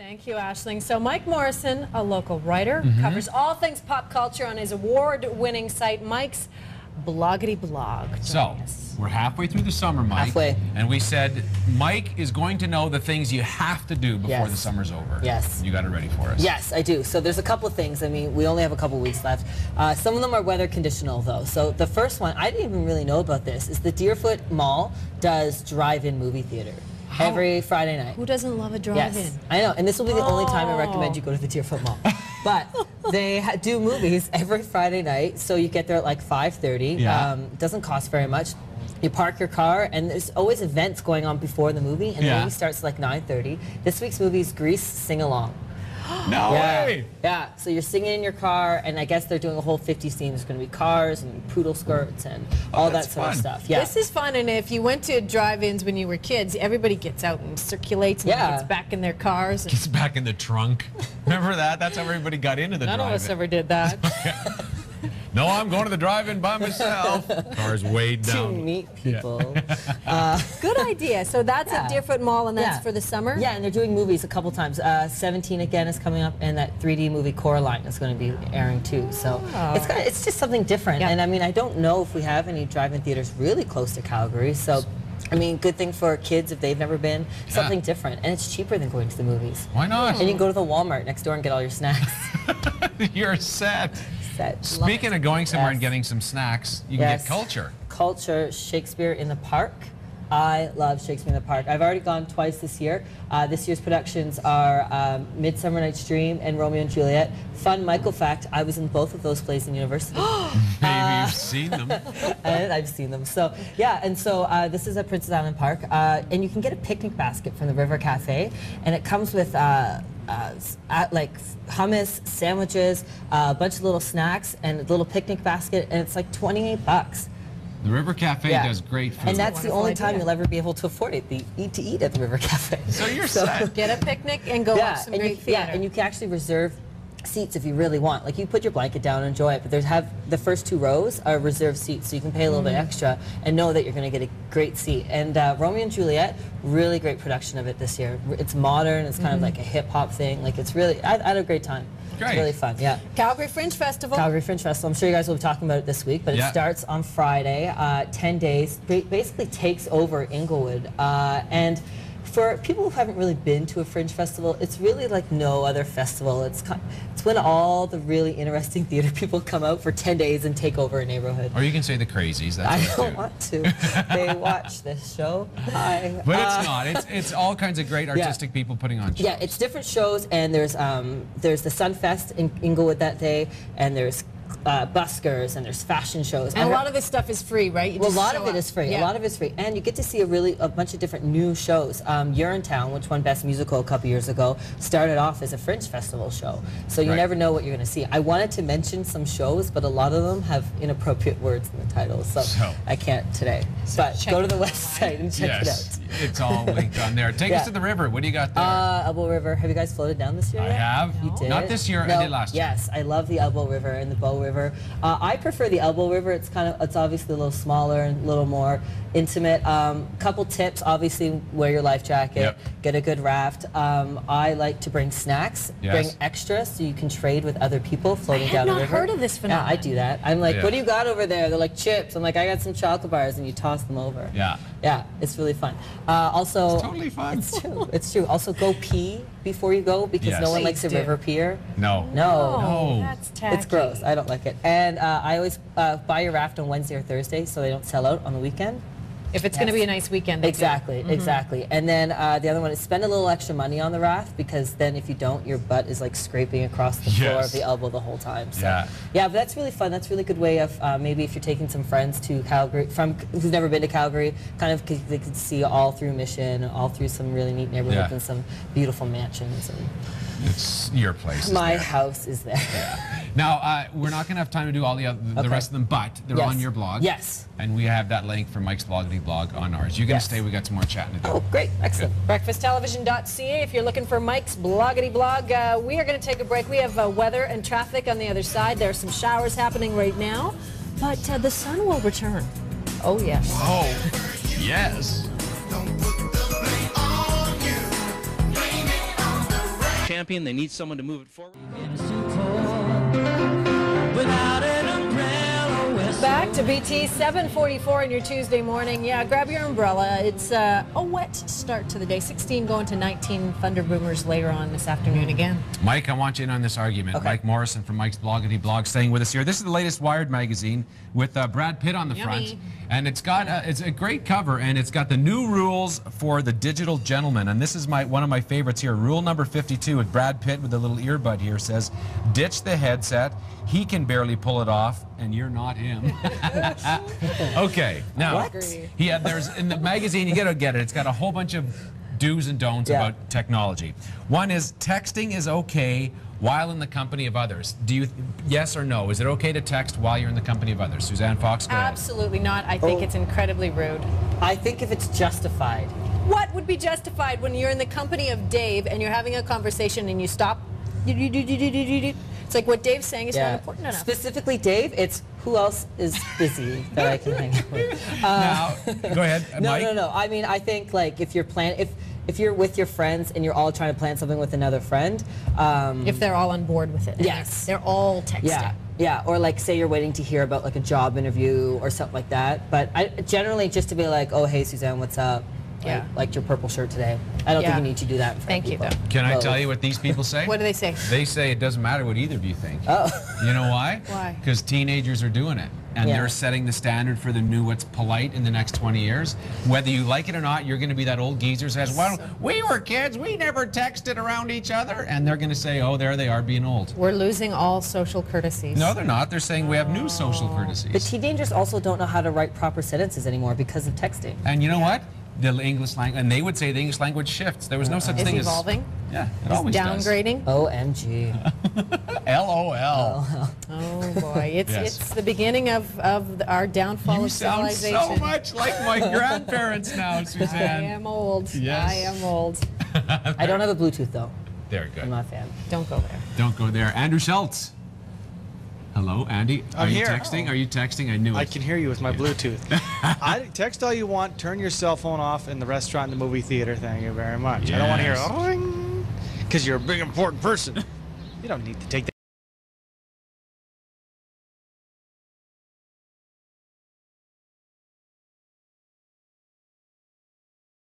Thank you, Aisling. So Mike Morrison, a local writer, covers all things pop culture on his award-winning site, Mike's Bloggity blog. So, we're halfway through the summer, Mike. Halfway. And we said Mike is going to know the things you have to do before the summer's over. Yes. You got it ready for us. Yes, I do. So there's a couple of things. I mean, we only have a couple of weeks left. Some of them are weather conditional, though. So the first one, I didn't even really know about this, is the Deerfoot Mall does drive-in movie theater. Every Friday night. Who doesn't love a drive-in? Yes, I know, and this will be the only time I recommend you go to the Deerfoot Mall. But they do movies every Friday night, so you get there at like 5:30. Yeah. It doesn't cost very much. You park your car, and there's always events going on before the movie, and the movie starts at like 9:30. This week's movie is Grease Sing Along. No way! Yeah, so you're singing in your car, and I guess they're doing a whole 50s theme. There's going to be cars and poodle skirts and all that sort of stuff. Yeah. This is fun, and if you went to drive-ins when you were kids, everybody gets out and circulates and gets back in their cars. Gets back in the trunk. Remember that? That's how everybody got into the drive-in. None of us ever did that. No, I'm going to the drive-in by myself. Car's weighed down. To meet people. Good idea. So that's at Deerfoot Mall, and that's for the summer? Yeah, and they're doing movies a couple times. 17 again is coming up, and that 3D movie Coraline is going to be airing too. So it's just something different. And I mean, I don't know if we have any drive-in theaters really close to Calgary. So, I mean, good thing for kids if they've never been. Something different, and it's cheaper than going to the movies. Why not? And you can go to the Walmart next door and get all your snacks. You're set. Set. Speaking of going somewhere and getting some snacks, you can get culture. Culture, Shakespeare in the Park. I love Shakespeare in the Park. I've already gone twice this year. This year's productions are Midsummer Night's Dream and Romeo and Juliet. Fun Michael fact, I was in both of those plays in university. Maybe you've seen them. And I've seen them. So, yeah, and so this is at Princess Island Park. And you can get a picnic basket from the River Cafe. And it comes with like hummus, sandwiches, a bunch of little snacks, and a little picnic basket. And it's like 28 bucks. The River Cafe does great food. And that's the only time you'll ever be able to afford it, to eat at the River Cafe. So you're set. Get a picnic and go watch some great theater. Yeah, and you can actually reserve seats if you really want. Like, you put your blanket down and enjoy it, but the first 2 rows are reserved seats, so you can pay a little bit extra and know that you're going to get a great seat. And Romeo and Juliet, really great production of it this year. It's modern, it's kind of like a hip-hop thing. Like, it's really, I had a great time. Great. It's really fun, yeah. Calgary Fringe Festival. Calgary Fringe Festival. I'm sure you guys will be talking about it this week, but it starts on Friday, 10 days. Basically takes over Inglewood. And for people who haven't really been to a Fringe Festival, it's really like no other festival. It's when all the really interesting theater people come out for 10 days and take over a neighborhood. Or you can say the crazies. That's I don't want to. They watch this show. But it's not. It's all kinds of great artistic people putting on shows. Yeah, it's different shows, and there's the Sunfest in Inglewood that day, and there's buskers, and there's fashion shows. And a lot of this stuff is free, right? Well, a lot of it is free. A lot of it's free. And you get to see a bunch of different new shows. Urinetown, which won Best Musical a couple years ago, started off as a Fringe Festival show. So you never know what you're going to see. I wanted to mention some shows, but a lot of them have inappropriate words in the titles, so I can't today. But go to the website and check it out. It's all linked on there. Take us to the river. What do you got there? Elbow River. Have you guys floated down this year yet? I have. You did? Not this year. I did last year. Yes, I love the Elbow River and the Bow River. I prefer the Elbow River. It's obviously a little smaller and a little more intimate. Couple tips: obviously, wear your life jacket. Get a good raft. I like to bring snacks. Bring extra so you can trade with other people floating down the river. I have not heard of this phenomenon. Yeah, I do that. I'm like, what do you got over there? They're like chips. I'm like, I got some chocolate bars, and you toss them over. Yeah, it's really fun. Also, it's totally fun. It's true. It's true. Also, go pee before you go, because no one likes a river pier. No. That's tacky. It's gross. I don't like it. And I always buy your raft on Wednesday or Thursday so they don't sell out on the weekend. If it's going to be a nice weekend. Exactly, exactly. And then the other one is spend a little extra money on the raft, because then if you don't, your butt is like scraping across the floor of the elbow the whole time. So, yeah, but that's really fun. That's a really good way of maybe if you're taking some friends to Calgary, who's never been to Calgary, kind of they could see all through Mission, all through some really neat neighborhoods and some beautiful mansions. And it's your place. My house is there. Now, we're not going to have time to do all the rest of them, but they're on your blog. Yes. And we have that link for Mike's Bloggity blog on ours. You can stay. We got some more chatting to do. Oh, great. Excellent. BreakfastTelevision.ca if you're looking for Mike's Bloggity blog. We are going to take a break. We have weather and traffic on the other side. There are some showers happening right now, but the sun will return. Oh, yes. Oh, yes. champion. They need someone to move it forward. Back to BT 7:44 on your Tuesday morning. Yeah, grab your umbrella. It's a wet start to the day. 16 going to 19 Thunder Boomers later on this afternoon again. Mike, I want you in on this argument. Okay. Mike Morrison from Mike's Bloggity blog staying with us here. This is the latest Wired magazine with Brad Pitt on the front. And it's got it's a great cover, and it's got the new rules for the digital gentleman. And this is one of my favorites here. Rule number 52 with Brad Pitt with a little earbud here says, ditch the headset. He can barely pull it off, and you're not him. Okay. Now, there's in the magazine, you gotta get it. It's got a whole bunch of do's and don'ts about technology. One is texting is okay while in the company of others. Do you, yes or no? Is it okay to text while you're in the company of others? Suzanne Fox, go ahead. Absolutely not. I think it's incredibly rude. I think if it's justified. What would be justified when you're in the company of Dave and you're having a conversation and you stop? It's like what Dave's saying is not important enough. Specifically Dave, it's who else is busy that I can hang out with. Now, go ahead, Mike. No. I mean, I think like if you're if you're with your friends and you're all trying to plan something with another friend. If they're all on board with it. Yes. They're all texting. Yeah, or like say you're waiting to hear about like a job interview or something like that. But I generally just to be like, oh, hey, Suzanne, what's up? I liked your purple shirt today. I don't think you need to do that. Thank you, though. Can I tell you what these people say? What do they say? They say it doesn't matter what either of you think. Oh. You know why? Why? Because teenagers are doing it. And they're setting the standard for the new what's polite in the next 20 years. Whether you like it or not, you're going to be that old geezer who says, well, we were kids, we never texted around each other. And they're going to say, oh, there they are being old. We're losing all social courtesies. No, they're not. They're saying we have new social courtesies. But teenagers also don't know how to write proper sentences anymore because of texting. And you know what? The English language, and they would say the English language shifts. There was no such thing as... It's evolving? Yeah, it always downgrading? does. OMG. LOL. Oh, boy. It's the beginning of our downfall of civilization. You sound so much like my grandparents now, Suzanne. I am old. Yes. I am old. I don't have a Bluetooth, though. Very good. I'm not a fan. Don't go there. Don't go there. Andrew Schultz. Hello, Andy. Are you here. texting? Are you texting? I knew it. I can hear you with my Bluetooth. Text all you want. Turn your cell phone off in the restaurant and the movie theater. Thank you very much. I don't want to hear because you're a big important person. You don't need to take that.